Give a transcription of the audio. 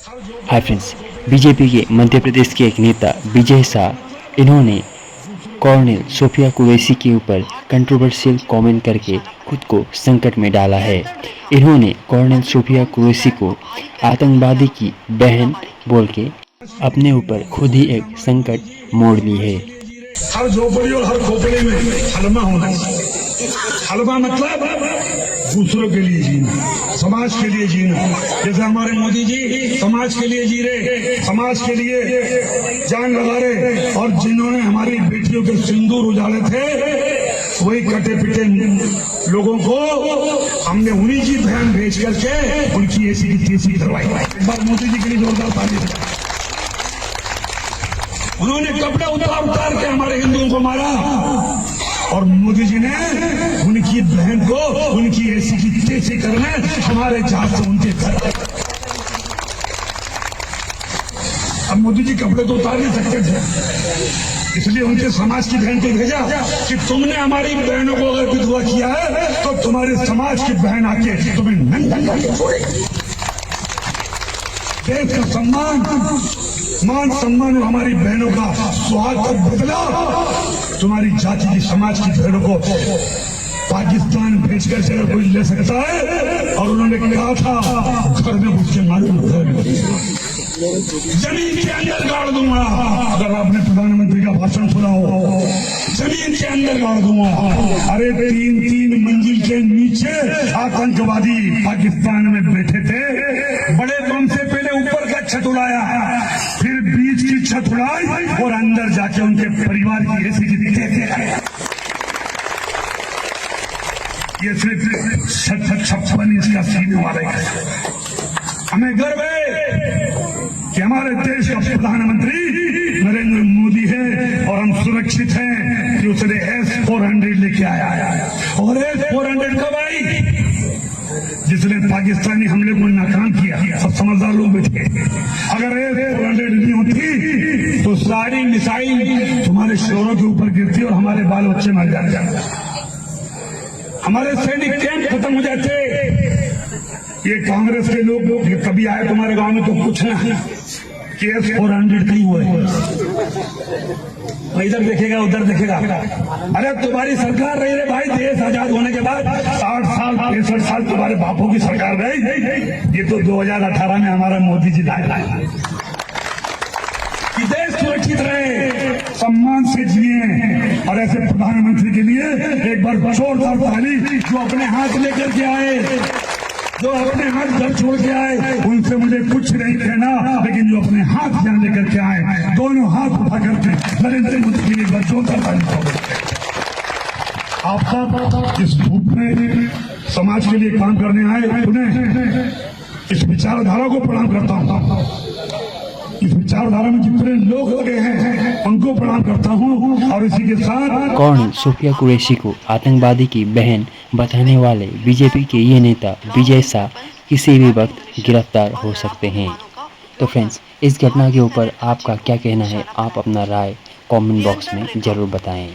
Hi friends, BJP के मध्य प्रदेश के एक नेता विजय शाह, इन्होंने कॉर्नेल सोफिया कुरैशी के ऊपर कंट्रोवर्शियल कमेंट करके खुद को संकट में डाला है। इन्होंने कॉर्नेल सोफिया कुरैशी को आतंकवादी की बहन बोल के अपने ऊपर खुद ही एक संकट मोड़ ली है। हर झोपड़ी और हर खोपड़ी में हलमा होना चाहिए। हलमा मतलब दूसरों के लिए जीना, समाज के लिए जीना। जैसे हमारे मोदी जी समाज के लिए जी रहे, समाज के लिए जान लगा रहे, और जिन्होंने हमारी बेटियों के सिंदूर उजाड़े थे, वही कटे पिटे लोगों को हमने उन्हीं की बहन भेज करके उनकी ऐसी की तेजी करवाई। एक बार मोदी जी के लिए जोरदार ताली। उन्होंने कपड़े उतार के हमारे हिंदुओं को मारा, और मोदी जी ने उनकी बहन को उनकी ऐसी की तेजी करने हमारे जहाज से उनके घर। अब मोदी जी कपड़े तो उतार नहीं सकते थे, इसलिए उनके समाज की बहन को भेजा कि तुमने हमारी बहनों को अगर विधवा किया है तो तुम्हारे समाज की बहन आके तुम्हें नंगा करके छोड़ेगी। देश का सम्मान, मान सम्मान और हमारी बहनों का सुहाग का बदला तुम्हारी जाति की समाज की बहनों को पाकिस्तान भेजकर से अगर कोई ले सकता है, और उन्होंने कहा था घर में घुस के मालूम जमीन के अंदर गाड़ दूंगा। अगर आपने प्रधानमंत्री का भाषण सुना हो, जमीन के अंदर गाड़ दूंगा। अरे 3-3 मंजिल के नीचे आतंकवादी पाकिस्तान में बैठे थे। बड़े बम से पहले ऊपर का छत उड़ाया, फिर बीच की छत उड़ाई और अंदर जाके उनके परिवार की ऐसी की तेजी। ये सिर्फ 56 इसका सीने वाले का। हमें गर्व है कि हमारे देश का प्रधानमंत्री नरेंद्र मोदी है, और हम सुरक्षित हैं कि उसने S-400 लेके आया। और S-400 कब आई? जिसने पाकिस्तानी हमले को नाकाम किया। सब समझदार लोग बैठे। अगर S-400 नहीं होती तो सारी मिसाइल तुम्हारे शोरों के ऊपर गिरती और हमारे बाल बच्चे मर जाते, हमारे सैनिक कैंप खत्म हो जाते। ये कांग्रेस के लोग कभी आए तुम्हारे गांव में तो कुछ ना कि S-400 कहीं हुए, इधर देखेगा उधर देखेगा। अरे तुम्हारी सरकार रही है भाई, देश आजाद होने के बाद 60 साल 65 साल तुम्हारे बापों की सरकार रही। ये तो 2018 में हमारा मोदी जी लाए कि देश सुरक्षित रहे, सम्मान से जिए। और ऐसे प्रधानमंत्री के लिए एक बार जोरदार ताली। जो अपने हाथ लेकर के आए, जो अपने हाथ घर छोड़ के आए, उनसे मुझे कुछ नहीं कहना, लेकिन जो अपने हाथ यहाँ लेकर के आए, दोनों हाथ उठा करके नरेंद्र मोदी के लिए बच्चों का ताली। आप सब इस धूप में समाज के लिए काम करने आए, उन्हें इस विचारधारा को प्रणाम करता हूँ। इस विचारधारा में जितने लोग लगे हैं उनको प्रणाम करता हूँ। और इसी के साथ कॉर्नेल सोफिया कुरैशी को आतंकवादी की बहन बताने वाले बीजेपी के ये नेता विजय शाह किसी भी वक्त गिरफ्तार हो सकते हैं। तो फ्रेंड्स, इस घटना के ऊपर आपका क्या कहना है? आप अपना राय कमेंट बॉक्स में ज़रूर बताएं।